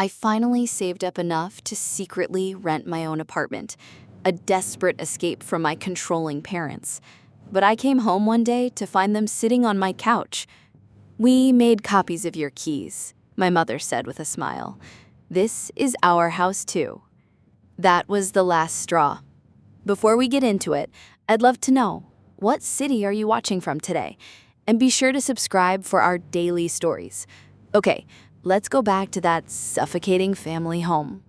I finally saved up enough to secretly rent my own apartment, a desperate escape from my controlling parents. But I came home one day to find them sitting on my couch. "We made copies of your keys," my mother said with a smile. "This is our house too." That was the last straw. Before we get into it, I'd love to know, what city are you watching from today? And be sure to subscribe for our daily stories. Okay, let's go back to that suffocating family home.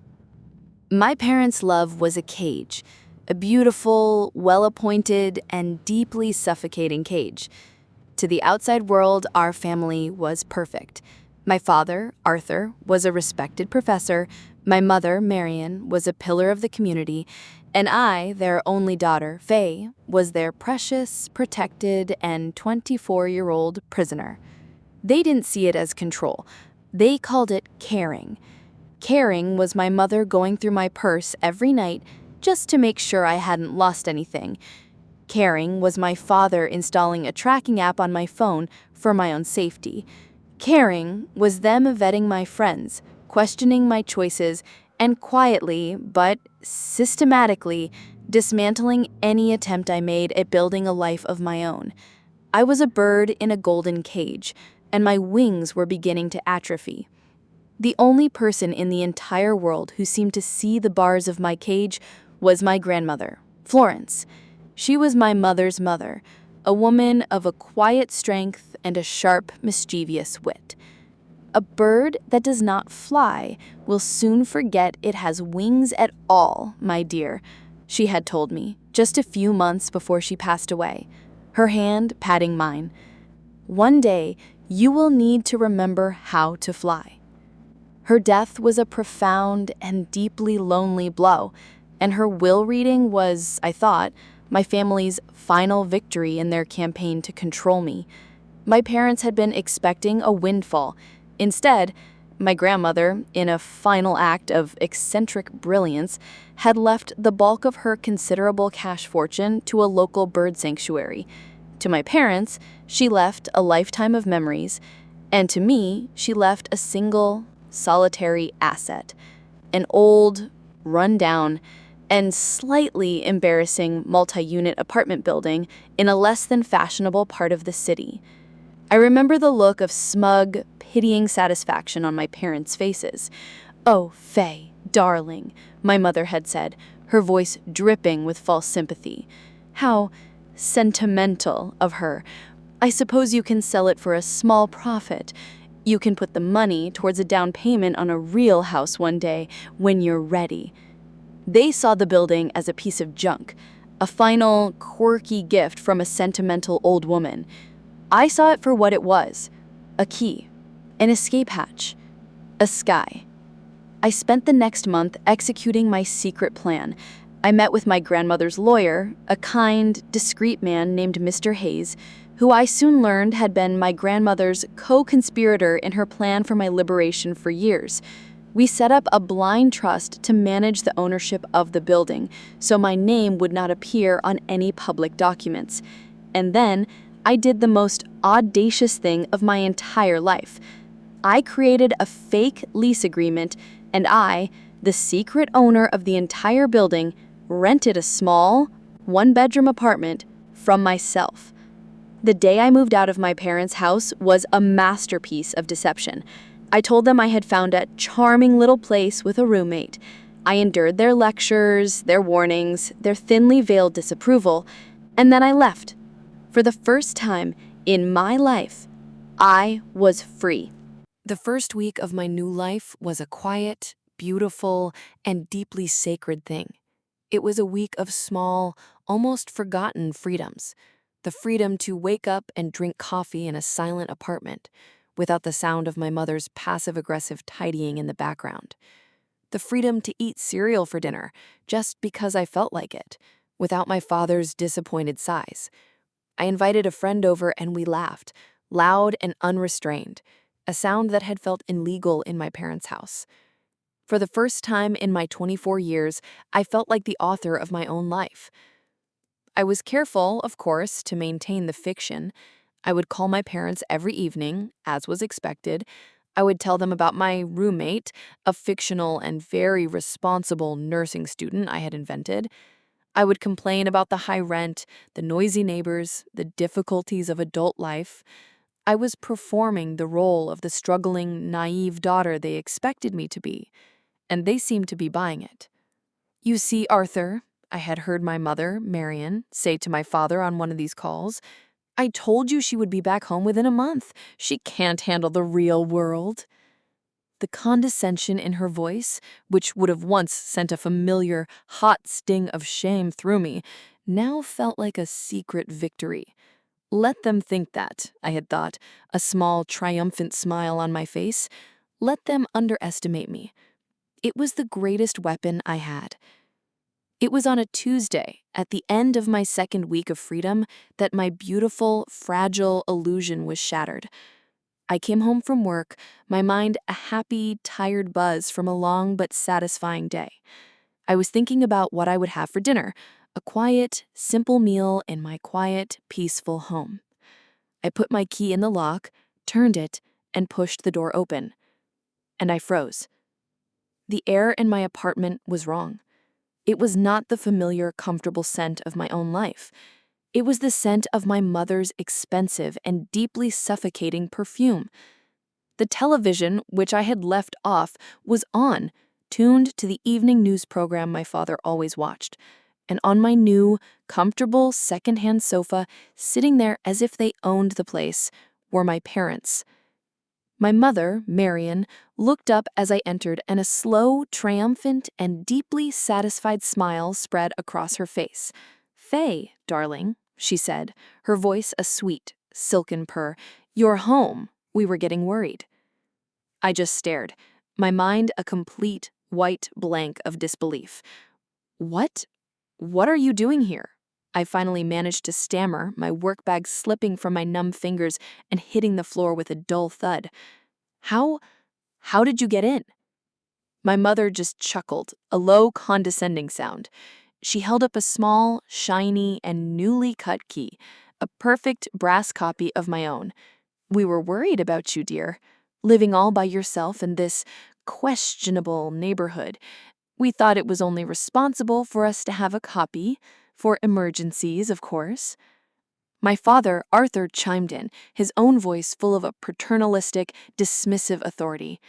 My parents' love was a cage, a beautiful, well-appointed, and deeply suffocating cage. To the outside world, our family was perfect. My father, Arthur, was a respected professor. My mother, Marion, was a pillar of the community. And I, their only daughter, Faye, was their precious, protected, and 24-year-old prisoner. They didn't see it as control. They called it caring. Caring was my mother going through my purse every night just to make sure I hadn't lost anything. Caring was my father installing a tracking app on my phone for my own safety. Caring was them vetting my friends, questioning my choices, and quietly, but systematically, dismantling any attempt I made at building a life of my own. I was a bird in a golden cage, and my wings were beginning to atrophy. The only person in the entire world who seemed to see the bars of my cage was my grandmother, Florence. She was my mother's mother, a woman of a quiet strength and a sharp, mischievous wit. "A bird that does not fly will soon forget it has wings at all, my dear," she had told me just a few months before she passed away, her hand patting mine. "One day, you will need to remember how to fly." Her death was a profound and deeply lonely blow, and her will reading was, I thought, my family's final victory in their campaign to control me. My parents had been expecting a windfall. Instead, my grandmother, in a final act of eccentric brilliance, had left the bulk of her considerable cash fortune to a local bird sanctuary. To my parents, she left a lifetime of memories, and to me, she left a single, solitary asset, an old, run-down, and slightly embarrassing multi-unit apartment building in a less than fashionable part of the city. I remember the look of smug, pitying satisfaction on my parents' faces. "Oh, Faye, darling," my mother had said, her voice dripping with false sympathy. "How sentimental of her. I suppose you can sell it for a small profit. You can put the money towards a down payment on a real house one day when you're ready." They saw the building as a piece of junk, a final, quirky gift from a sentimental old woman. I saw it for what it was: a key, an escape hatch, a sky. I spent the next month executing my secret plan. I met with my grandmother's lawyer, a kind, discreet man named Mr. Hayes, who I soon learned had been my grandmother's co-conspirator in her plan for my liberation for years. We set up a blind trust to manage the ownership of the building, so my name would not appear on any public documents. And then, I did the most audacious thing of my entire life. I created a fake lease agreement, and I, the secret owner of the entire building, rented a small, one-bedroom apartment from myself. The day I moved out of my parents' house was a masterpiece of deception. I told them I had found a charming little place with a roommate. I endured their lectures, their warnings, their thinly veiled disapproval, and then I left. For the first time in my life, I was free. The first week of my new life was a quiet, beautiful, and deeply sacred thing. It was a week of small, almost forgotten freedoms. The freedom to wake up and drink coffee in a silent apartment, without the sound of my mother's passive-aggressive tidying in the background. The freedom to eat cereal for dinner just because I felt like it, without my father's disappointed sighs. I invited a friend over and we laughed, loud and unrestrained, a sound that had felt illegal in my parents' house. For the first time in my 24 years, I felt like the author of my own life. I was careful, of course, to maintain the fiction. I would call my parents every evening, as was expected. I would tell them about my roommate, a fictional and very responsible nursing student I had invented. I would complain about the high rent, the noisy neighbors, the difficulties of adult life. I was performing the role of the struggling, naive daughter they expected me to be, and they seemed to be buying it. "You see, Arthur," I had heard my mother, Marion, say to my father on one of these calls, "I told you she would be back home within a month. She can't handle the real world." The condescension in her voice, which would have once sent a familiar, hot sting of shame through me, now felt like a secret victory. Let them think that, I had thought, a small, triumphant smile on my face. Let them underestimate me. It was the greatest weapon I had. It was on a Tuesday, at the end of my second week of freedom, that my beautiful, fragile illusion was shattered. I came home from work, my mind a happy, tired buzz from a long but satisfying day. I was thinking about what I would have for dinner, a quiet, simple meal in my quiet, peaceful home. I put my key in the lock, turned it, and pushed the door open. And I froze. The air in my apartment was wrong. It was not the familiar, comfortable scent of my own life. It was the scent of my mother's expensive and deeply suffocating perfume. The television, which I had left off, was on, tuned to the evening news program my father always watched. And on my new, comfortable second-hand sofa, sitting there as if they owned the place, were my parents. My mother, Marion, looked up as I entered, and a slow, triumphant, and deeply satisfied smile spread across her face. "Faye, darling," she said, her voice a sweet, silken purr. "You're home." We were getting worried. I just stared, my mind a complete, white blank of disbelief. What? What are you doing here?" I finally managed to stammer, my work bag slipping from my numb fingers and hitting the floor with a dull thud. How did you get in?" My mother just chuckled, a low, condescending sound. She held up a small, shiny, and newly cut key, a perfect brass copy of my own. "We were worried about you, dear. Living all by yourself in this questionable neighborhood. We thought it was only responsible for us to have a copy, for emergencies, of course." My father, Arthur, chimed in, his own voice full of a paternalistic, dismissive authority.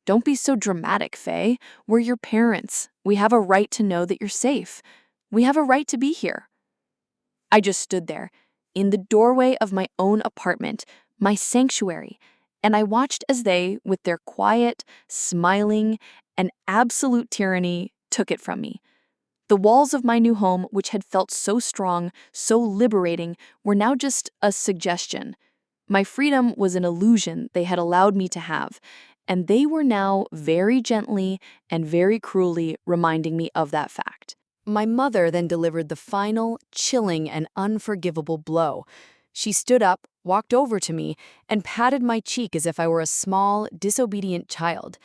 "Don't be so dramatic, Faye. We're your parents. We have a right to know that you're safe. We have a right to be here." I just stood there, in the doorway of my own apartment, my sanctuary, and I watched as they, with their quiet, smiling, and absolute tyranny, took it from me. The walls of my new home, which had felt so strong, so liberating, were now just a suggestion. My freedom was an illusion they had allowed me to have, and they were now very gently and very cruelly reminding me of that fact. My mother then delivered the final, chilling, and unforgivable blow. She stood up, walked over to me, and patted my cheek as if I were a small, disobedient child.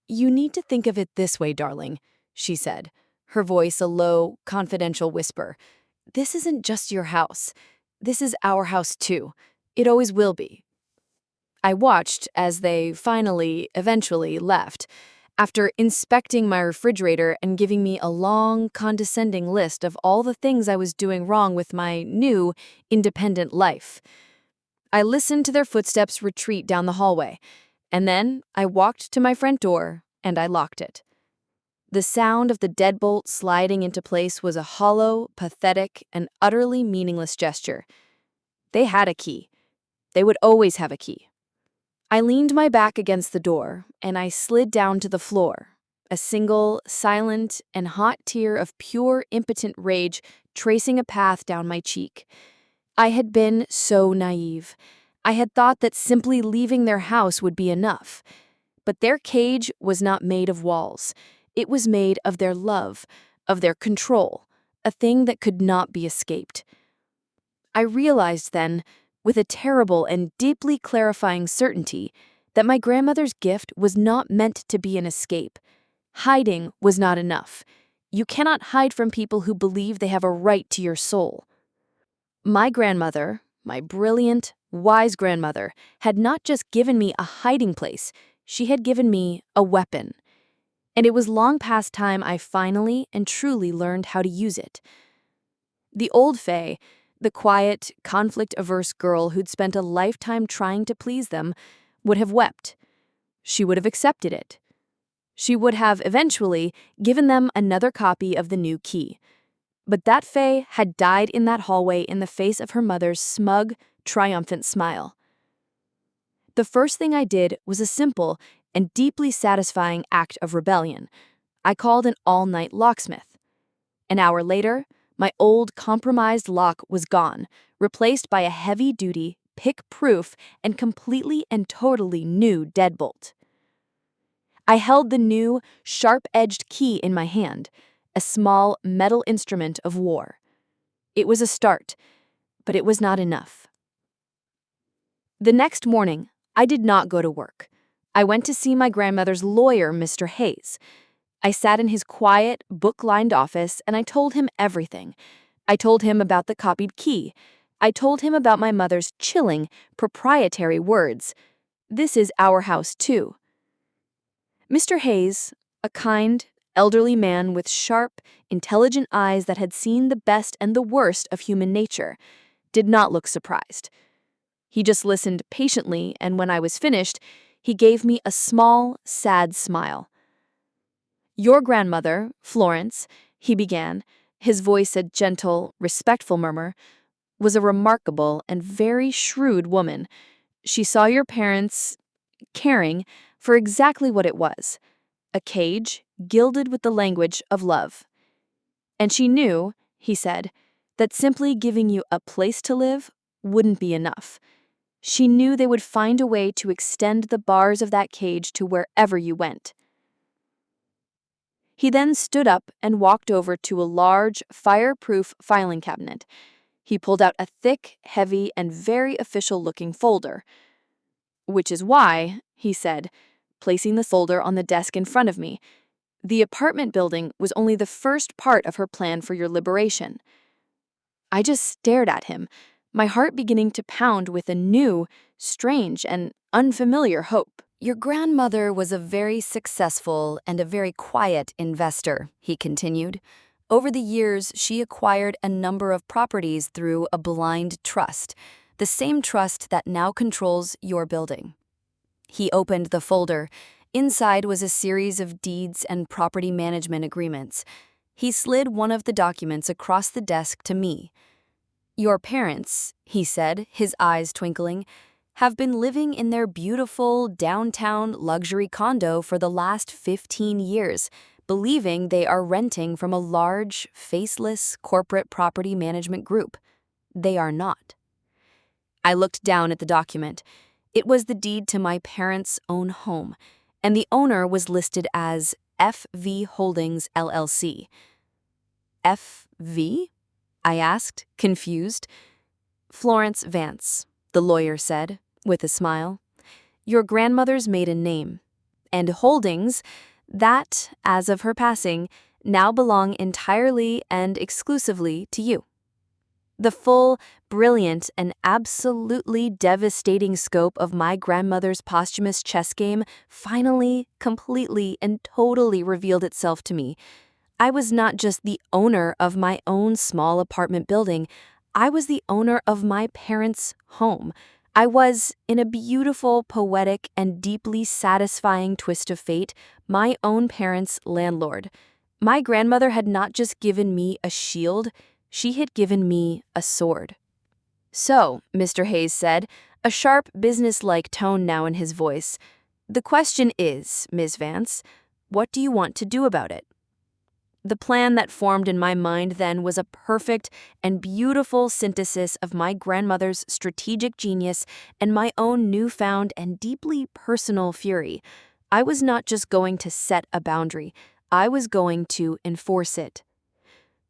"You need to think of it this way, darling," she said, her voice a low, confidential whisper. "This isn't just your house. This is our house, too. It always will be." I watched as they eventually left, after inspecting my refrigerator and giving me a long, condescending list of all the things I was doing wrong with my new, independent life. I listened to their footsteps retreat down the hallway, and then I walked to my front door and I locked it. The sound of the deadbolt sliding into place was a hollow, pathetic, and utterly meaningless gesture. They had a key. They would always have a key. I leaned my back against the door, and I slid down to the floor, a single, silent, and hot tear of pure, impotent rage tracing a path down my cheek. I had been so naive. I had thought that simply leaving their house would be enough. But their cage was not made of walls. It was made of their love, of their control, a thing that could not be escaped. I realized then, with a terrible and deeply clarifying certainty, that my grandmother's gift was not meant to be an escape. Hiding was not enough. You cannot hide from people who believe they have a right to your soul. My grandmother, my brilliant, wise grandmother had not just given me a hiding place, she had given me a weapon. And it was long past time I finally and truly learned how to use it. The old Faye, the quiet, conflict-averse girl who'd spent a lifetime trying to please them, would have wept. She would have accepted it. She would have, eventually, given them another copy of the new key. But that Faye had died in that hallway in the face of her mother's smug, triumphant smile. The first thing I did was a simple and deeply satisfying act of rebellion. I called an all-night locksmith. An hour later, my old compromised lock was gone, replaced by a heavy-duty, pick-proof, and completely and totally new deadbolt. I held the new, sharp-edged key in my hand, a small metal instrument of war. It was a start, but it was not enough. The next morning, I did not go to work. I went to see my grandmother's lawyer, Mr. Hayes. I sat in his quiet, book-lined office and I told him everything. I told him about the copied key. I told him about my mother's chilling, proprietary words. "This is our house, too." Mr. Hayes, a kind, elderly man with sharp, intelligent eyes that had seen the best and the worst of human nature, did not look surprised. He just listened patiently, and when I was finished, he gave me a small, sad smile. "Your grandmother, Florence," he began, his voice a gentle, respectful murmur, "was a remarkable and very shrewd woman. She saw your parents caring for exactly what it was, a cage gilded with the language of love. And she knew," he said, "that simply giving you a place to live wouldn't be enough. She knew they would find a way to extend the bars of that cage to wherever you went." He then stood up and walked over to a large, fireproof filing cabinet. He pulled out a thick, heavy, and very official-looking folder. "Which is why," he said, placing the folder on the desk in front of me, "the apartment building was only the first part of her plan for your liberation." I just stared at him, my heart beginning to pound with a new, strange, and unfamiliar hope. "Your grandmother was a very successful and a very quiet investor," he continued. "Over the years, she acquired a number of properties through a blind trust, the same trust that now controls your building." He opened the folder. Inside was a series of deeds and property management agreements. He slid one of the documents across the desk to me. "Your parents," he said, his eyes twinkling, "have been living in their beautiful downtown luxury condo for the last 15 years, believing they are renting from a large, faceless corporate property management group. They are not." I looked down at the document. It was the deed to my parents' own home, and the owner was listed as F.V. Holdings, LLC. "F.V.?" I asked, confused. "Florence Vance," the lawyer said, with a smile. "Your grandmother's maiden name. And Holdings, that, as of her passing, now belong entirely and exclusively to you." The full, brilliant, and absolutely devastating scope of my grandmother's posthumous chess game finally, completely, and totally revealed itself to me. I was not just the owner of my own small apartment building, I was the owner of my parents' home. I was, in a beautiful, poetic, and deeply satisfying twist of fate, my own parents' landlord. My grandmother had not just given me a shield, she had given me a sword. "So," Mr. Hayes said, a sharp, business-like tone now in his voice, "the question is, Ms. Vance, what do you want to do about it?" The plan that formed in my mind then was a perfect and beautiful synthesis of my grandmother's strategic genius and my own newfound and deeply personal fury. I was not just going to set a boundary, I was going to enforce it.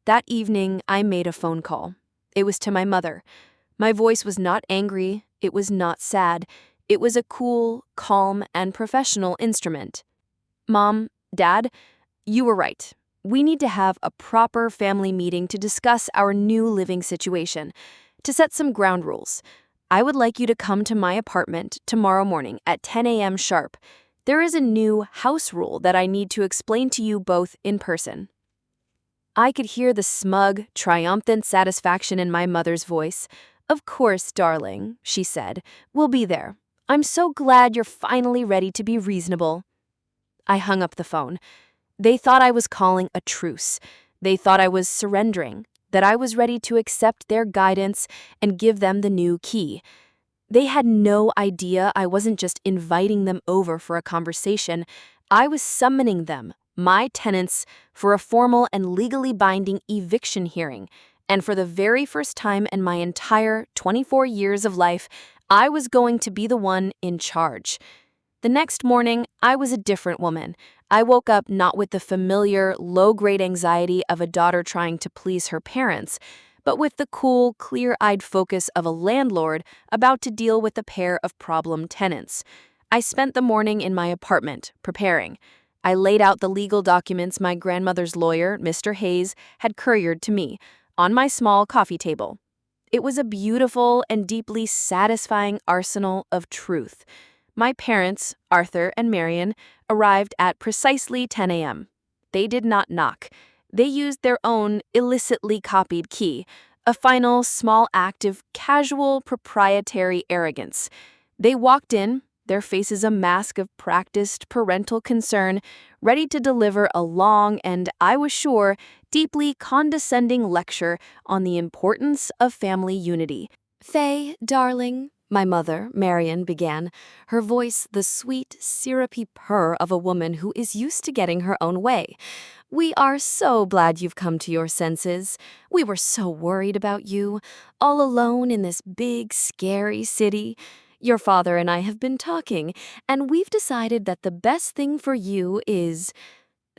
That evening, I made a phone call. It was to my mother. My voice was not angry, it was not sad. It was a cool, calm, and professional instrument. "Mom, Dad, you were right. We need to have a proper family meeting to discuss our new living situation, to set some ground rules. I would like you to come to my apartment tomorrow morning at 10 a.m. sharp. There is a new house rule that I need to explain to you both in person." I could hear the smug, triumphant satisfaction in my mother's voice. "Of course, darling," she said. "We'll be there. I'm so glad you're finally ready to be reasonable." I hung up the phone. They thought I was calling a truce. They thought I was surrendering, that I was ready to accept their guidance and give them the new key. They had no idea I wasn't just inviting them over for a conversation. I was summoning them, my tenants, for a formal and legally binding eviction hearing. And for the very first time in my entire 24 years of life, I was going to be the one in charge. The next morning, I was a different woman. I woke up not with the familiar, low-grade anxiety of a daughter trying to please her parents, but with the cool, clear-eyed focus of a landlord about to deal with a pair of problem tenants. I spent the morning in my apartment, preparing. I laid out the legal documents my grandmother's lawyer, Mr. Hayes, had couriered to me, on my small coffee table. It was a beautiful and deeply satisfying arsenal of truth. My parents, Arthur and Marion, arrived at precisely 10 a.m. They did not knock. They used their own illicitly copied key, a final small act of casual proprietary arrogance. They walked in, their faces a mask of practiced parental concern, ready to deliver a long and, I was sure, deeply condescending lecture on the importance of family unity. "Faye, darling," my mother, Marion, began, her voice the sweet, syrupy purr of a woman who is used to getting her own way. "We are so glad you've come to your senses. We were so worried about you, all alone in this big, scary city. Your father and I have been talking, and we've decided that the best thing for you is—"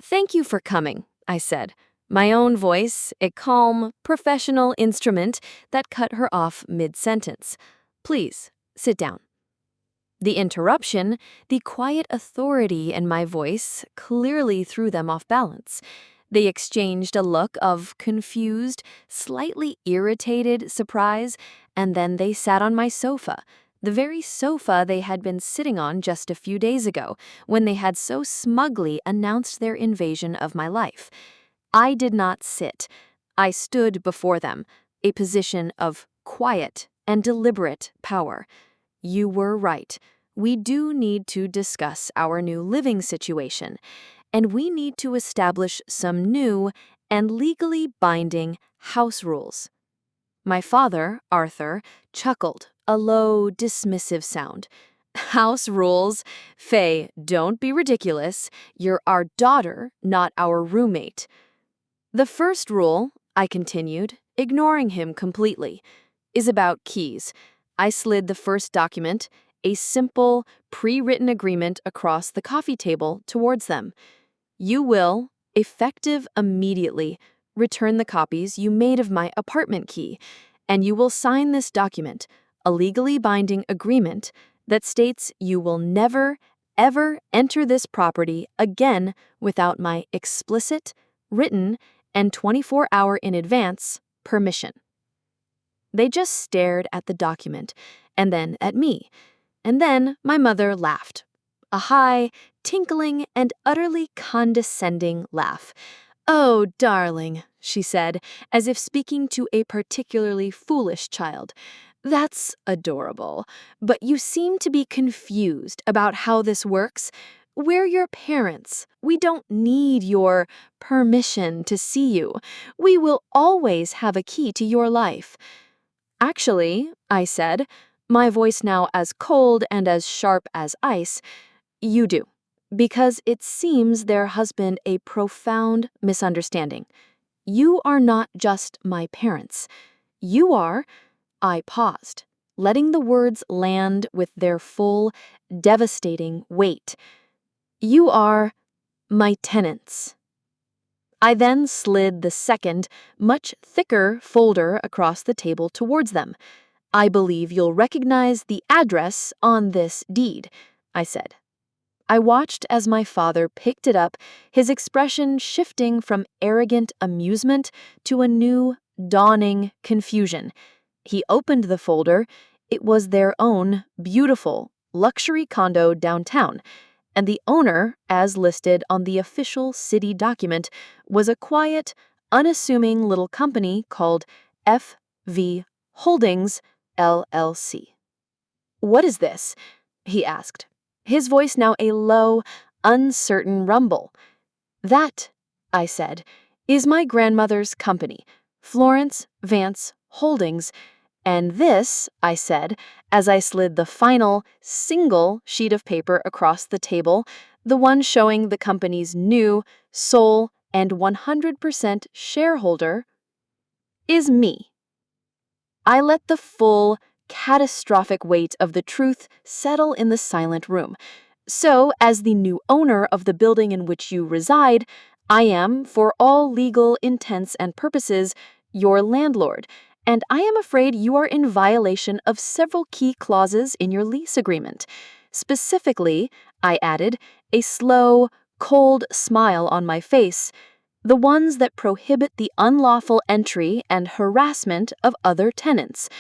"Thank you for coming," I said, my own voice, a calm, professional instrument that cut her off mid-sentence. "Please, sit down." The interruption, the quiet authority in my voice, clearly threw them off balance. They exchanged a look of confused, slightly irritated surprise, and then they sat on my sofa, the very sofa they had been sitting on just a few days ago, when they had so smugly announced their invasion of my life. I did not sit. I stood before them, a position of quiet and deliberate power. You were right. We do need to discuss our new living situation, and we need to establish some new and legally binding house rules. My father, Arthur, chuckled, a low, dismissive sound. "House rules? Faye, don't be ridiculous. You're our daughter, not our roommate." "The first rule," I continued, ignoring him completely, "is about keys." I slid the first document, a simple, pre-written agreement across the coffee table, towards them. "You will, effective immediately, return the copies you made of my apartment key, and you will sign this document, a legally binding agreement that states you will never, ever enter this property again without my explicit, written, and 24-hour in advance permission." They just stared at the document, and then at me, and then my mother laughed. A high, tinkling, and utterly condescending laugh. "Oh, darling," she said, as if speaking to a particularly foolish child. "That's adorable. But you seem to be confused about how this works. We're your parents. We don't need your permission to see you. We will always have a key to your life." "Actually," I said, my voice now as cold and as sharp as ice, "you do. Because it seems there has been a profound misunderstanding. You are not just my parents. You are—" I paused, letting the words land with their full, devastating weight. "You are my tenants." I then slid the second, much thicker folder across the table towards them. "I believe you'll recognize the address on this deed," I said. I watched as my father picked it up, his expression shifting from arrogant amusement to a new, dawning confusion. He opened the folder, It was their own beautiful luxury condo downtown, and the owner, as listed on the official city document, was a quiet, unassuming little company called F.V. Holdings, LLC. "What is this?" he asked, his voice now a low, uncertain rumble. "That," I said, "is my grandmother's company, Florence Vance Holdings, and this," I said, as I slid the final, single sheet of paper across the table, the one showing the company's new, sole, and 100% shareholder, "is me." I let the full, catastrophic weight of the truth settle in the silent room. "So, as the new owner of the building in which you reside, I am, for all legal intents and purposes, your landlord, and I am afraid you are in violation of several key clauses in your lease agreement. Specifically," I added, a slow, cold smile on my face, "the ones that prohibit the unlawful entry and harassment of other tenants,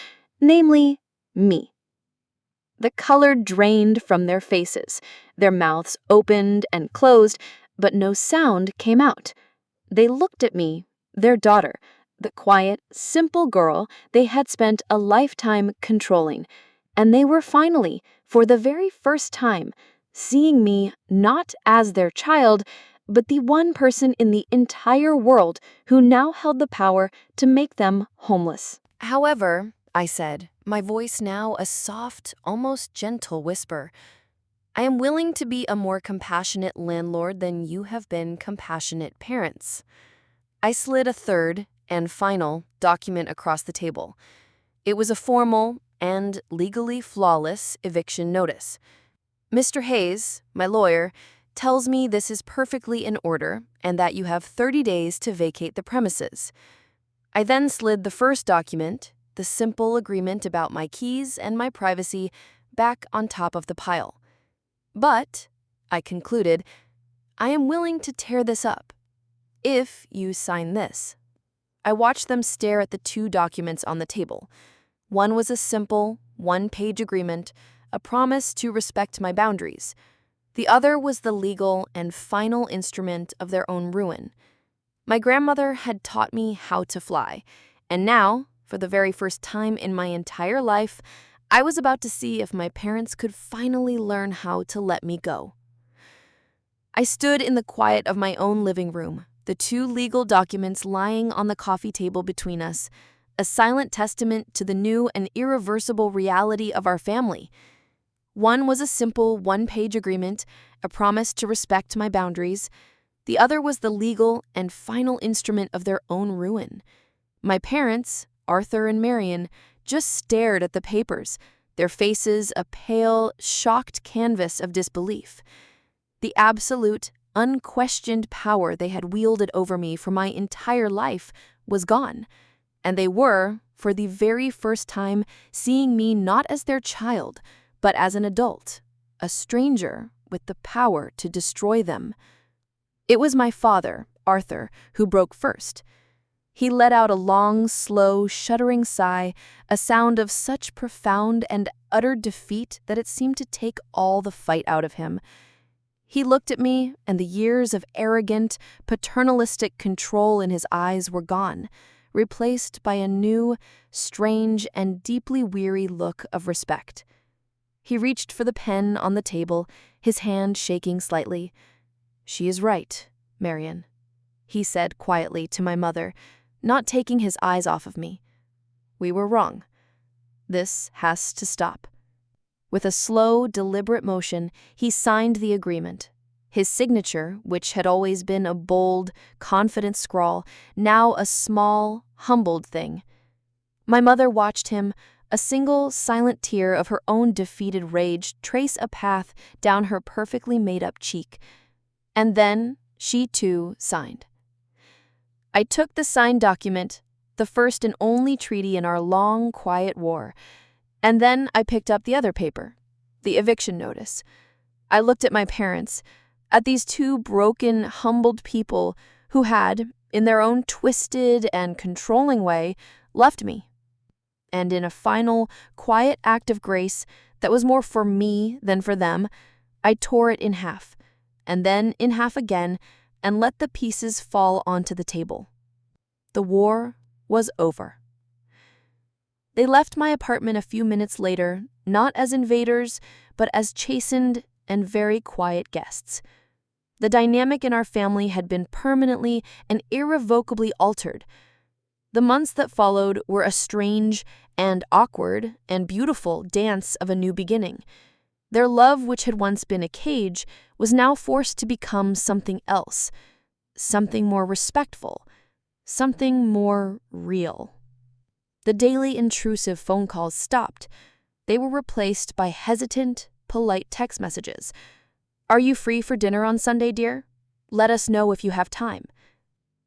namely me." The color drained from their faces, their mouths opened and closed, but no sound came out. They looked at me, their daughter, the quiet, simple girl they had spent a lifetime controlling, and they were finally, for the very first time, seeing me not as their child, but the one person in the entire world who now held the power to make them homeless. "However," I said, my voice now a soft, almost gentle whisper, "I am willing to be a more compassionate landlord than you have been compassionate parents." I slid a third and final document across the table. It was a formal and legally flawless eviction notice. "Mr. Hayes, my lawyer, tells me this is perfectly in order and that you have 30 days to vacate the premises." I then slid the first document, the simple agreement about my keys and my privacy, back on top of the pile. "But," I concluded, "I am willing to tear this up if you sign this." I watched them stare at the two documents on the table. One was a simple, one-page agreement, a promise to respect my boundaries. The other was the legal and final instrument of their own ruin. My grandmother had taught me how to fly, and now, for the very first time in my entire life, I was about to see if my parents could finally learn how to let me go. I stood in the quiet of my own living room, the two legal documents lying on the coffee table between us, a silent testament to the new and irreversible reality of our family. One was a simple one-page agreement, a promise to respect my boundaries. The other was the legal and final instrument of their own ruin. My parents, Arthur and Marion, just stared at the papers, their faces a pale, shocked canvas of disbelief. The absolute, unquestioned power they had wielded over me for my entire life was gone, and they were, for the very first time, seeing me not as their child, but as an adult, a stranger with the power to destroy them. It was my father, Arthur, who broke first. He let out a long, slow, shuddering sigh, a sound of such profound and utter defeat that it seemed to take all the fight out of him. He looked at me, and the years of arrogant, paternalistic control in his eyes were gone, replaced by a new, strange, and deeply weary look of respect. He reached for the pen on the table, his hand shaking slightly. "She is right, Marion," he said quietly to my mother, not taking his eyes off of me. "We were wrong. This has to stop." With a slow, deliberate motion, he signed the agreement. His signature, which had always been a bold, confident scrawl, now a small, humbled thing. My mother watched him, a single, silent tear of her own defeated rage trace a path down her perfectly made-up cheek. And then she, too, signed. I took the signed document, the first and only treaty in our long, quiet war, and then I picked up the other paper, the eviction notice. I looked at my parents, at these two broken, humbled people who had, in their own twisted and controlling way, left me. and in a final, quiet act of grace that was more for me than for them, I tore it in half, and then in half again, and let the pieces fall onto the table. The war was over. They left my apartment a few minutes later, not as invaders, but as chastened and very quiet guests. The dynamic in our family had been permanently and irrevocably altered. The months that followed were a strange and awkward and beautiful dance of a new beginning. Their love, which had once been a cage, was now forced to become something else, something more respectful, something more real. The daily intrusive phone calls stopped. They were replaced by hesitant, polite text messages. "Are you free for dinner on Sunday, dear? Let us know if you have time."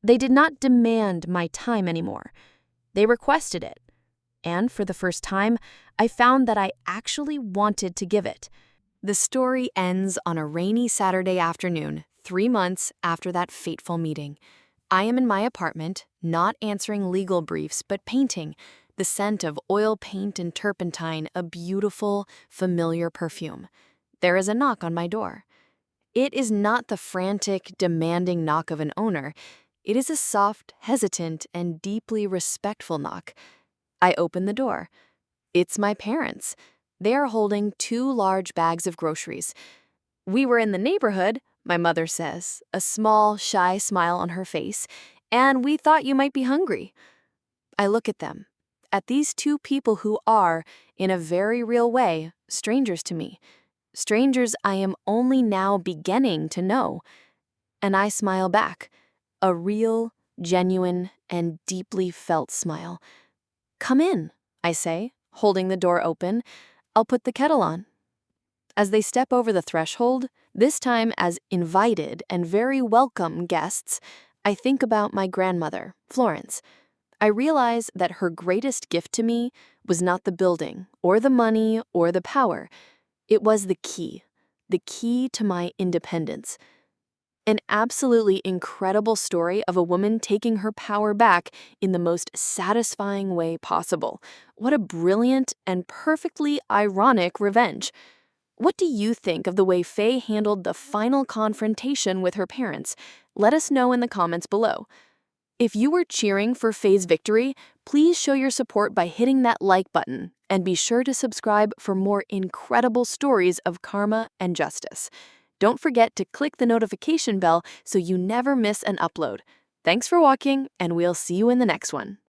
They did not demand my time anymore. They requested it. And for the first time, I found that I actually wanted to give it. The story ends on a rainy Saturday afternoon, 3 months after that fateful meeting. I am in my apartment, not answering legal briefs, but painting, the scent of oil paint and turpentine, a beautiful, familiar perfume. There is a knock on my door. It is not the frantic, demanding knock of an owner. It is a soft, hesitant, and deeply respectful knock. I open the door. It's my parents. They are holding 2 large bags of groceries. "We were in the neighborhood," my mother says, a small, shy smile on her face, "and we thought you might be hungry." I look at them, at these 2 people who are, in a very real way, strangers to me. Strangers I am only now beginning to know. And I smile back, a real, genuine, and deeply felt smile. "Come in," I say, holding the door open. "I'll put the kettle on." As they step over the threshold, this time as invited and very welcome guests, I think about my grandmother, Florence. I realize that her greatest gift to me was not the building, or the money, or the power. It was the key to my independence. An absolutely incredible story of a woman taking her power back in the most satisfying way possible. What a brilliant and perfectly ironic revenge. What do you think of the way Faye handled the final confrontation with her parents? Let us know in the comments below. If you were cheering for Faye's victory, please show your support by hitting that like button, and be sure to subscribe for more incredible stories of karma and justice. Don't forget to click the notification bell so you never miss an upload. Thanks for watching, and we'll see you in the next one.